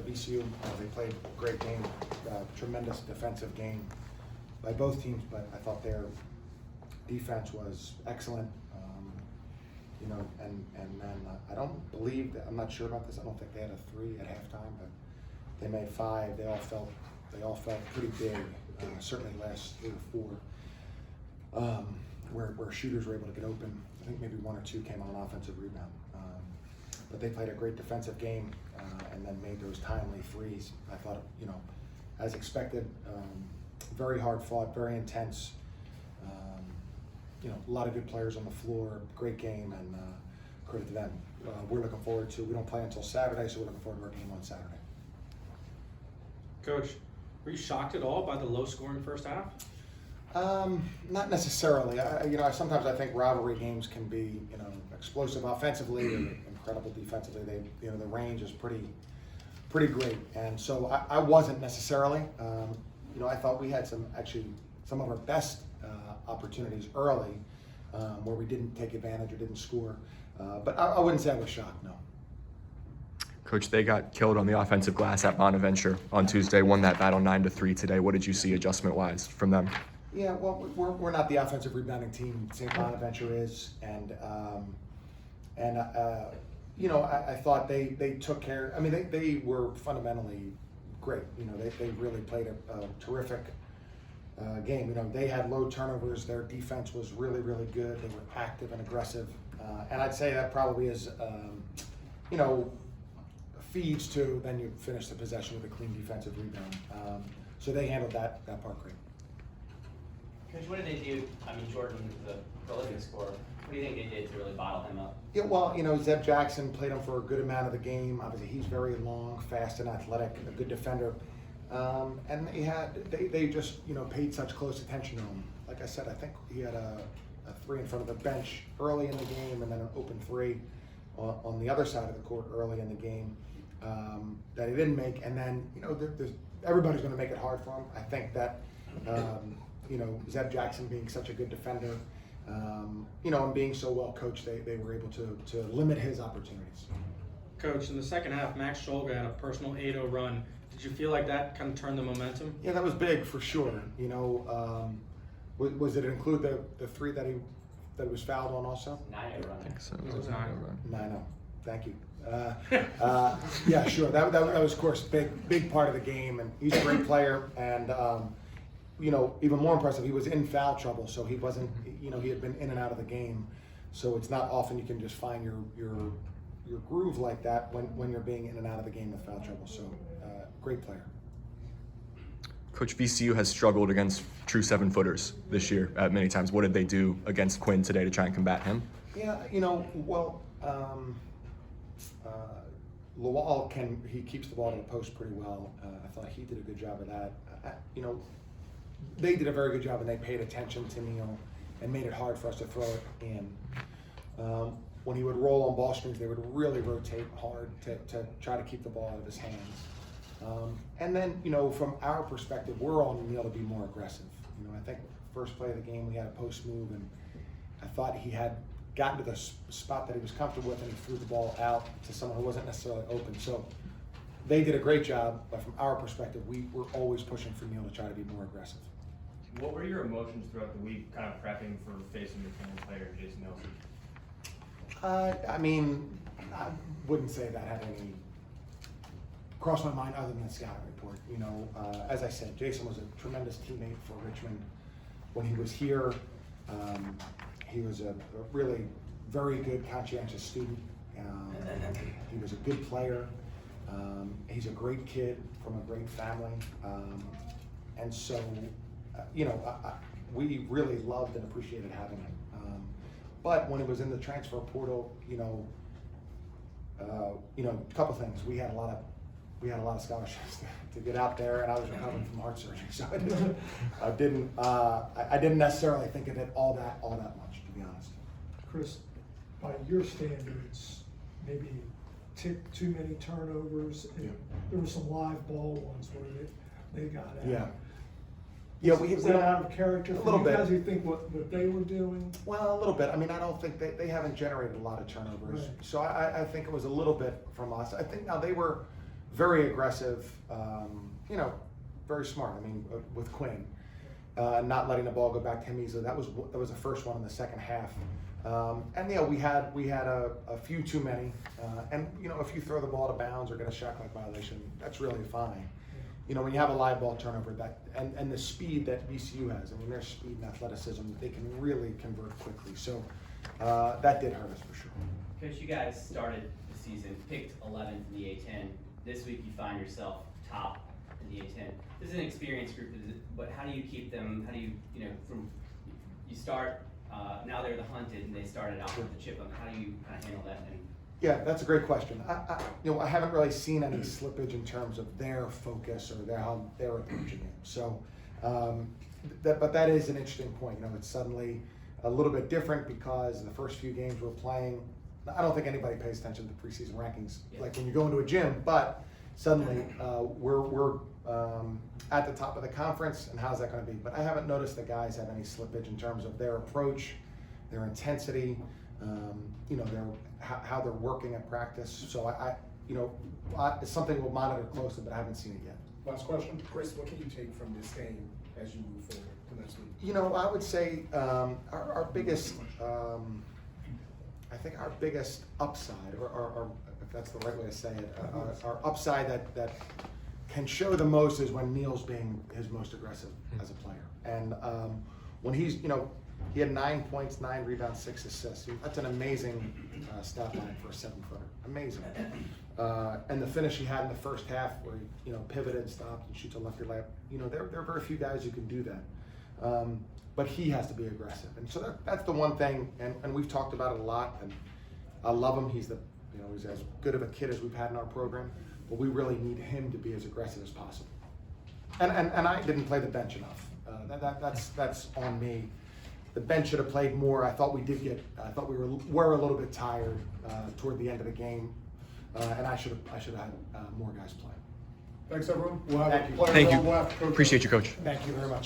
VCU, they played a great game, tremendous defensive game by both teams, but I thought their defense was excellent. And then I don't believe that, I'm not sure about this, I don't think they had a 3 at halftime, but they made 5. They all felt pretty big, certainly last 3 or 4, where shooters were able to get open. I think maybe 1 or 2 came on offensive rebound. But they played a great defensive game and then made those timely threes. I thought, as expected, very hard fought, very intense. A lot of good players on the floor, great game, and credit to them. We're looking forward to, we don't play until Saturday, so we're looking forward to our game on Saturday. Coach, were you shocked at all by the low-scoring first half? Not necessarily. Sometimes I think rivalry games can be, explosive offensively or incredible defensively. The range is pretty great, and so I wasn't necessarily. I thought we had some of our best opportunities early where we didn't take advantage or didn't score. But I wouldn't say I was shocked, no. Coach, they got killed on the offensive glass at Bonaventure on Tuesday, won that battle 9-3 today. What did you see adjustment-wise from them? Yeah, well, we're not the offensive rebounding team St. Bonaventure is, and I thought they took care. I mean, they were fundamentally great. They really played a terrific game. They had low turnovers. Their defense was really, really good. They were active and aggressive, and I'd say that probably is, feeds to then you finish the possession with a clean defensive rebound. So they handled that part great. Coach, what did they do? I mean, Jordan, the prolific scorer. What do you think they did to really bottle him up? Yeah, well, Zeb Jackson played him for a good amount of the game. Obviously, he's very long, fast, and athletic, a good defender. And they just paid such close attention to him. Like I said, I think he had a 3 in front of the bench early in the game, and then an open 3 on the other side of the court early in the game that he didn't make. And then everybody's going to make it hard for him. I think that Zeb Jackson being such a good defender, and being so well coached, they were able to limit his opportunities. Coach, in the second half, Max Scholga had a personal 8-0 run. Did you feel like that kind of turned the momentum? Yeah, that was big for sure. Was it include the 3 that was fouled on also? 9-0 run. I think so. It was 9-0 run. 9-0. Thank you. Yeah, sure. That was, of course, big part of the game, and he's a great player. And even more impressive, he was in foul trouble, so he wasn't. He had been in and out of the game, so it's not often you can just find your groove like that when you're being in and out of the game with foul trouble. So, great player. Coach, VCU has struggled against true 7-footers this year at many times. What did they do against Quinn today to try and combat him? Yeah, Lawal he keeps the ball to the post pretty well. I thought he did a good job of that. They did a very good job, and they paid attention to Neal and made it hard for us to throw it in. When he would roll on ball screens, they would really rotate hard to try to keep the ball out of his hands. And then, from our perspective, we're on Neal to be more aggressive. I think first play of the game, we had a post move, and I thought he had gotten to the spot that he was comfortable with, and he threw the ball out to someone who wasn't necessarily open. So they did a great job, but from our perspective, we were always pushing for Neal to try to be more aggressive. What were your emotions throughout the week, kind of prepping for facing your former player, Jason Nelson? I wouldn't say that had any crossed my mind other than the scouting report. As I said, Jason was a tremendous teammate for Richmond when he was here. He was a really very good, conscientious student. He was a good player. He's a great kid from a great family. And so, we really loved and appreciated having him. But when it was in the transfer portal, a couple things. We had a lot of scholarships to get out there, and I was recovering from heart surgery, so I didn't necessarily think of it all that much, to be honest. Chris, by your standards, maybe too many turnovers, and there were some live ball ones where they got out. Yeah. Was that out of character for you guys? bit. You think what they were doing? Well, a little bit. I don't think they haven't generated a lot of turnovers, Right. so I think it was a little bit from us. I think now they were very aggressive, very smart. I mean, with Quinn, not letting the ball go back to him easily. That was the first one in the second half. And we had a few too many, and if you throw the ball to bounds or get a shot clock violation, that's really fine. When you have a live ball turnover, and the speed that VCU has, I mean, their speed and athleticism, they can really convert quickly. So that did hurt us for sure. Coach, you guys started the season, picked 11th in the A10. This week you find yourself top in the A10. This is an experienced group, but how do you keep them? How do you, you start, now they're the hunted and they started out with the chip on. How do you kind of handle that? Yeah, that's a great question. I haven't really seen any slippage in terms of their focus or how they're approaching it. So, but that is an interesting point. It's suddenly a little bit different because the first few games we're playing, I don't think anybody pays attention to the preseason rankings, like when you go into a gym, but suddenly we're at the top of the conference, and how's that going to be? But I haven't noticed the guys have any slippage in terms of their approach, their intensity, how they're working at practice. So it's something we'll monitor closely, but I haven't seen it yet. Last question, Chris, what can you take from this game as you move forward to next week? I would say our biggest, I think our biggest upside, or if that's the right way to say it, our upside that can show the most is when Neil's being his most aggressive as a player. And when he's, he had 9 points, 9 rebounds, 6 assists. That's an amazing stat line for a 7-footer. Amazing. And the finish he had in the first half, where he pivoted, stopped, and shoots a lefty layup. There are very few guys who can do that. But he has to be aggressive, and so that's the one thing. And we've talked about it a lot. And I love him. He's he's as good of a kid as we've had in our program. But we really need him to be as aggressive as possible. And I didn't play the bench enough. That's on me. The bench should have played more. I thought we were a little bit tired toward the end of the game, and I should have had more guys play. Thanks, everyone. We'll have Thank a you. player Thank you. on left. Coach. Appreciate you, Coach. Thank you very much.